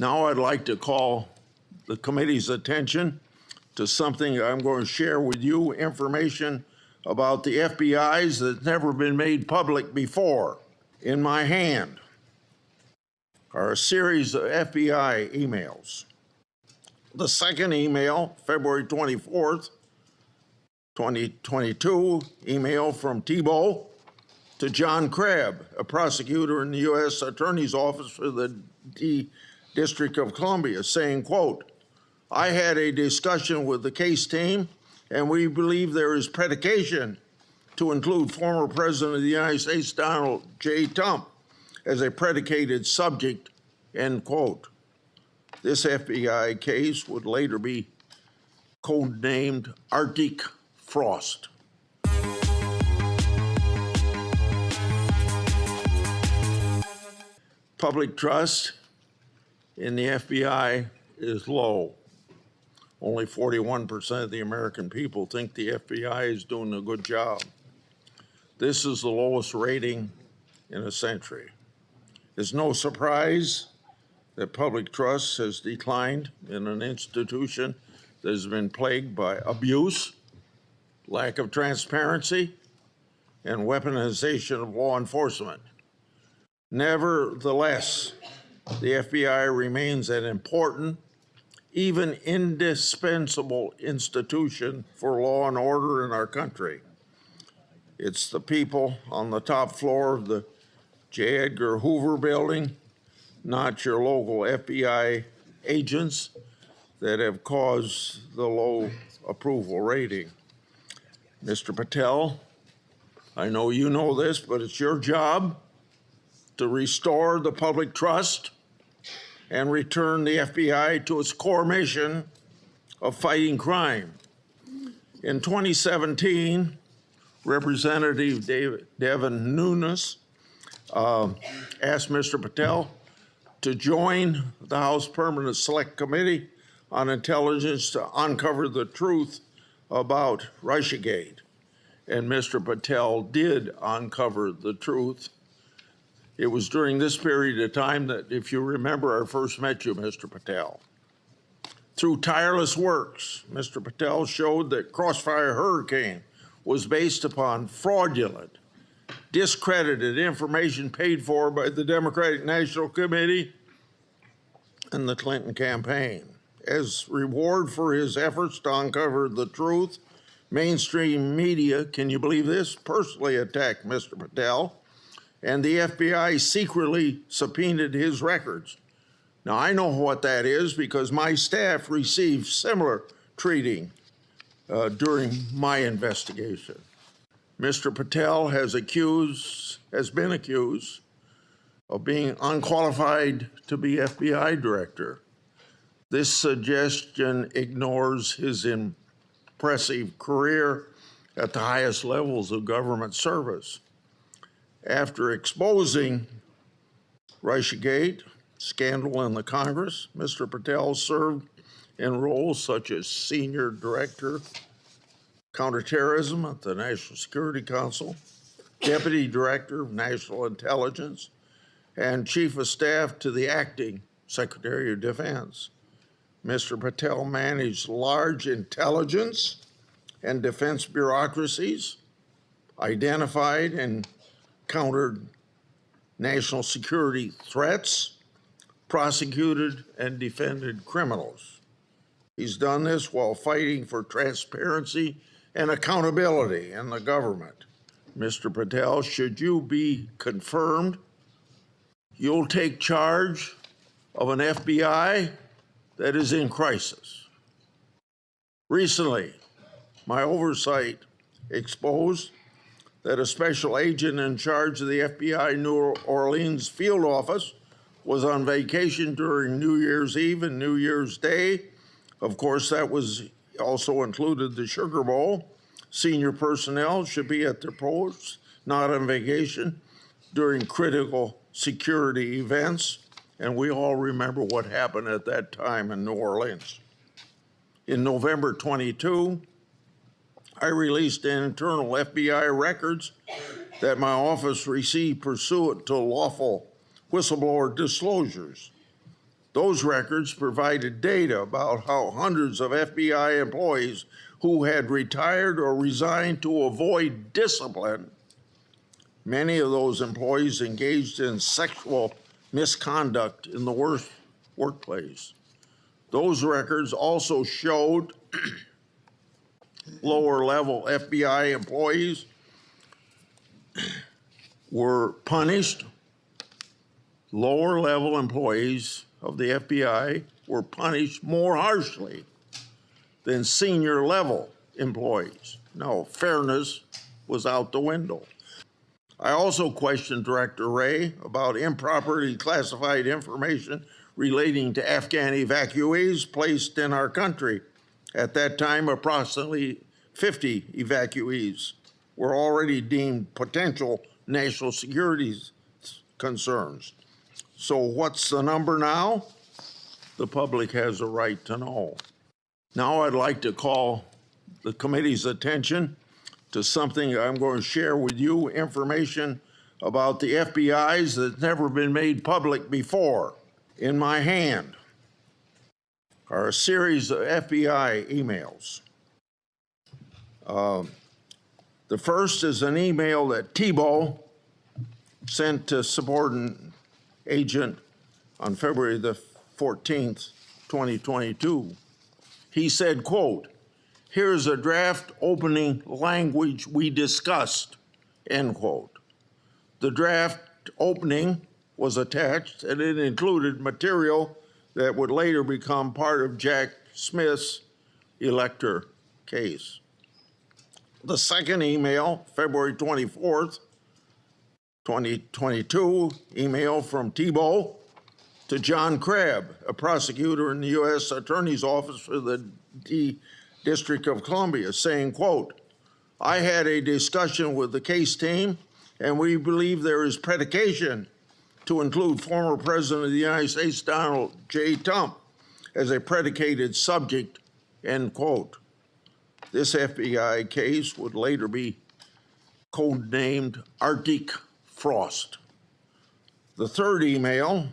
Now I'd like to call the committee's attention to something I'm going to share with you, information about the FBI's that's never been made public before. In my hand are a series of FBI emails. The second email, February 24th, 2022, email from Thibault to John Crabb, a prosecutor in the U.S. Attorney's Office for the District of Columbia, saying, quote, "I had a discussion with the case team, and we believe there is predication to include former President of the United States, Donald J. Trump, as a predicated subject," end quote. This FBI case would later be codenamed Arctic Frost. Public trust in the FBI is low. Only 41% of the American people think the FBI is doing a good job. This is the lowest rating in a century. It's no surprise that public trust has declined in an institution that has been plagued by abuse, lack of transparency, and weaponization of law enforcement. Nevertheless, the FBI remains an important, even indispensable institution for law and order in our country. It's the people on the top floor of the J. Edgar Hoover building, not your local FBI agents, that have caused the low approval rating. Mr. Patel, I know you know this, but it's your job to restore the public trust and return the FBI to its core mission of fighting crime. In 2017, Representative Devin Nunes asked Mr. Patel to join the House Permanent Select Committee on Intelligence to uncover the truth about Russiagate. And Mr. Patel did uncover the truth. It was during this period of time that, if you remember, I first met you, Mr. Patel. Through tireless works, Mr. Patel showed that Crossfire Hurricane was based upon fraudulent, discredited information paid for by the Democratic National Committee and the Clinton campaign. As reward for his efforts to uncover the truth, mainstream media, can you believe this, personally attacked Mr. Patel, and the FBI secretly subpoenaed his records. Now, I know what that is because my staff received similar treating during my investigation. Mr. Patel has been accused of being unqualified to be FBI director. This suggestion ignores his impressive career at the highest levels of government service. After exposing Russiagate scandal in the Congress, Mr. Patel served in roles such as Senior Director, Counterterrorism at the National Security Council, Deputy Director of National Intelligence, and Chief of Staff to the Acting Secretary of Defense. Mr. Patel managed large intelligence and defense bureaucracies, identified and countered national security threats, prosecuted and defended criminals. He's done this while fighting for transparency and accountability in the government. Mr. Patel, should you be confirmed, you'll take charge of an FBI that is in crisis. Recently, my oversight exposed that a special agent in charge of the FBI New Orleans field office was on vacation during New Year's Eve and New Year's Day. Of course, that was also included the Sugar Bowl. Senior personnel should be at their posts, not on vacation, during critical security events. And we all remember what happened at that time in New Orleans. In November 22, I released internal FBI records that my office received pursuant to lawful whistleblower disclosures. Those records provided data about how hundreds of FBI employees who had retired or resigned to avoid discipline, many of those employees engaged in sexual misconduct in the worst workplace. Those records also showed lower level FBI employees were punished. Lower level employees of the FBI were punished more harshly than senior level employees. No, fairness was out the window. I also questioned Director Wray about improperly classified information relating to Afghan evacuees placed in our country. At that time, approximately 50 evacuees were already deemed potential national security concerns. So what's the number now? The public has a right to know. Now I'd like to call the committee's attention to something I'm going to share with you, information about the FBI's that's never been made public before. In my hand are a series of FBI emails. The first is an email that Thibault sent to subordinate agent on February the 14th, 2022. He said, quote, "Here's a draft opening language we discussed," end quote. The draft opening was attached and it included material that would later become part of Jack Smith's elector case. The second email, February 24th, 2022, email from Thibault to John Crabb, a prosecutor in the U.S. Attorney's Office for the District of Columbia, saying, quote, "I had a discussion with the case team and we believe there is predication to include former President of the United States, Donald J. Trump, as a predicated subject," end quote. This FBI case would later be codenamed Arctic Frost. The third email,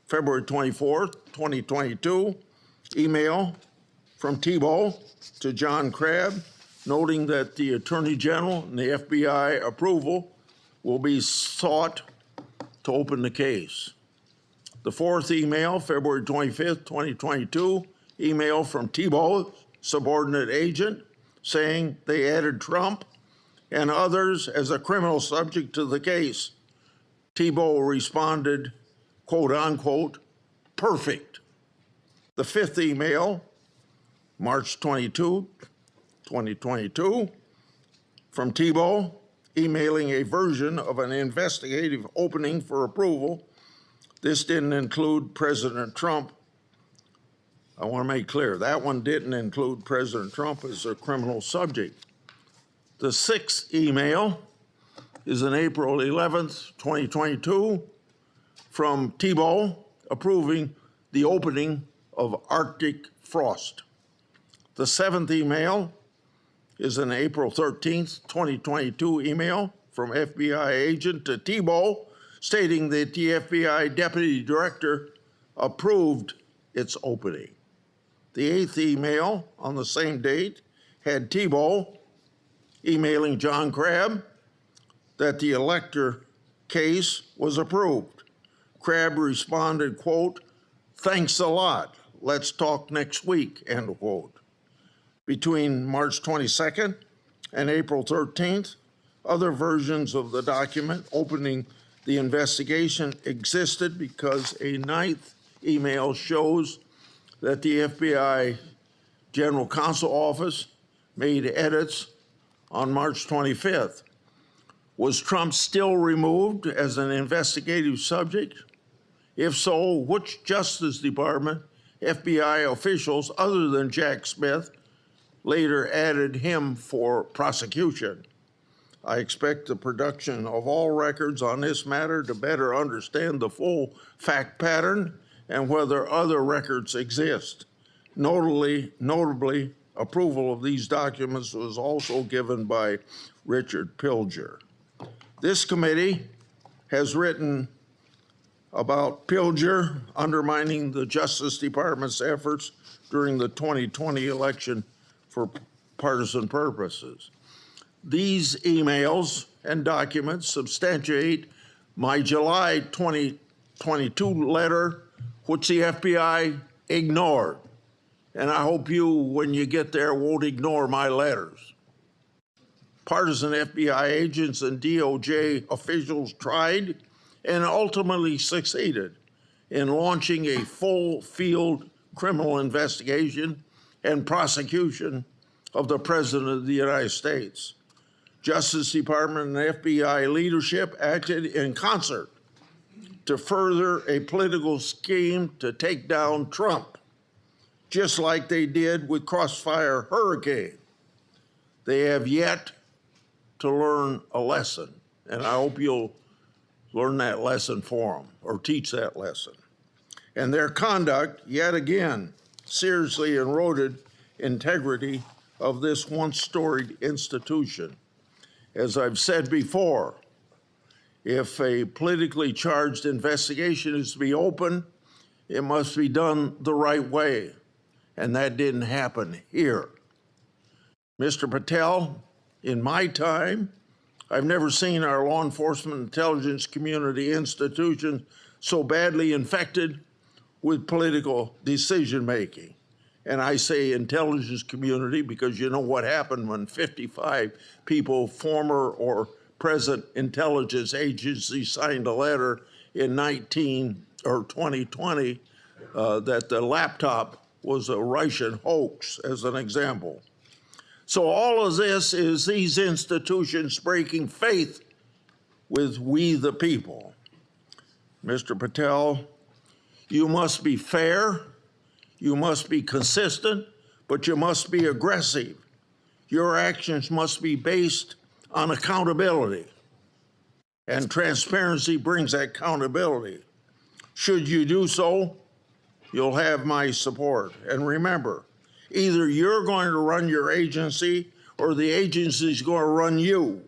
February 24th, 2022, email from Thibault to John Crabb, noting that the Attorney General and the FBI approval will be sought to open the case. The fourth email, February 25th, 2022, email from Thibault, subordinate agent, saying they added Trump and others as a criminal subject to the case. Thibault responded, quote unquote, "perfect." The fifth email, March 22, 2022, from Thibault, emailing a version of an investigative opening for approval. This didn't include President Trump. I want to make clear, that one didn't include President Trump as a criminal subject. The sixth email is on April 11th, 2022, from Thibault approving the opening of Arctic Frost. The seventh email is an April 13th, 2022 email from FBI agent to Thibault stating that the FBI deputy director approved its opening. The eighth email on the same date had Thibault emailing John Crabb that the elector case was approved. Crabb responded, quote, "Thanks a lot. Let's talk next week," end quote. Between March 22nd and April 13th, other versions of the document opening the investigation existed because a ninth email shows that the FBI General Counsel Office made edits on March 25th. Was Trump still removed as an investigative subject? If so, which Justice Department FBI officials other than Jack Smith later added him for prosecution? I expect the production of all records on this matter to better understand the full fact pattern and whether other records exist. Notably, approval of these documents was also given by Richard Pilger. This committee has written about Pilger undermining the Justice Department's efforts during the 2020 election for partisan purposes. These emails and documents substantiate my July 2022 letter, which the FBI ignored. And I hope you, when you get there, won't ignore my letters. Partisan FBI agents and DOJ officials tried and ultimately succeeded in launching a full field criminal investigation and prosecution of the President of the United States. Justice Department and FBI leadership acted in concert to further a political scheme to take down Trump, just like they did with Crossfire Hurricane. They have yet to learn a lesson, and I hope you'll learn that lesson for them or teach that lesson. And their conduct, yet again, seriously eroded integrity of this once storied institution. As I've said before, if a politically charged investigation is to be open, it must be done the right way, and that didn't happen here. Mr. Patel, in my time, I've never seen our law enforcement intelligence community institutions so badly infected with political decision-making. And I say intelligence community because you know what happened when 55 people, former or present intelligence agencies, signed a letter in 2020 that the laptop was a Russian hoax, as an example. So all of this is these institutions breaking faith with we the people. Mr. Patel, you must be fair, you must be consistent, but you must be aggressive. Your actions must be based on accountability, and transparency brings accountability. Should you do so, you'll have my support. And remember, either you're going to run your agency or the agency's going to run you.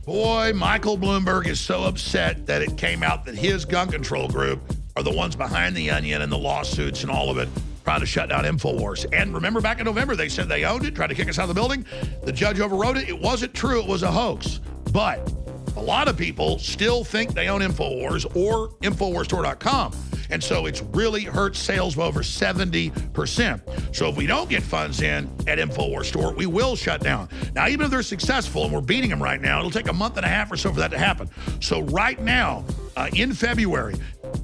Boy, Michael Bloomberg is so upset that it came out that his gun control group are the ones behind the Onion and the lawsuits and all of it, trying to shut down InfoWars. And remember back in November, they said they owned it, tried to kick us out of the building. The judge overrode it. It wasn't true. It was a hoax. But a lot of people still think they own InfoWars or InfoWarsStore.com. And so it's really hurt sales by over 70%. So if we don't get funds in at InfoWars Store, we will shut down. Now, even if they're successful and we're beating them right now, it'll take a month and a half or so for that to happen. So right now, in February,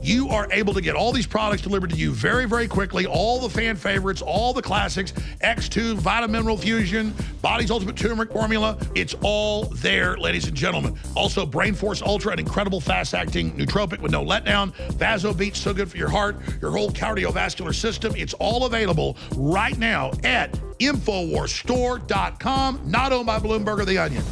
you are able to get all these products delivered to you very, very quickly. All the fan favorites, all the classics, X2, Vitamin Mineral Fusion, Body's Ultimate Turmeric Formula. It's all there, ladies and gentlemen. Also, Brain Force Ultra, an incredible fast-acting nootropic with no letdown. Vasobeat, so good for your heart, your whole cardiovascular system. It's all available right now at InfoWarsStore.com, not owned by Bloomberg or The Onion.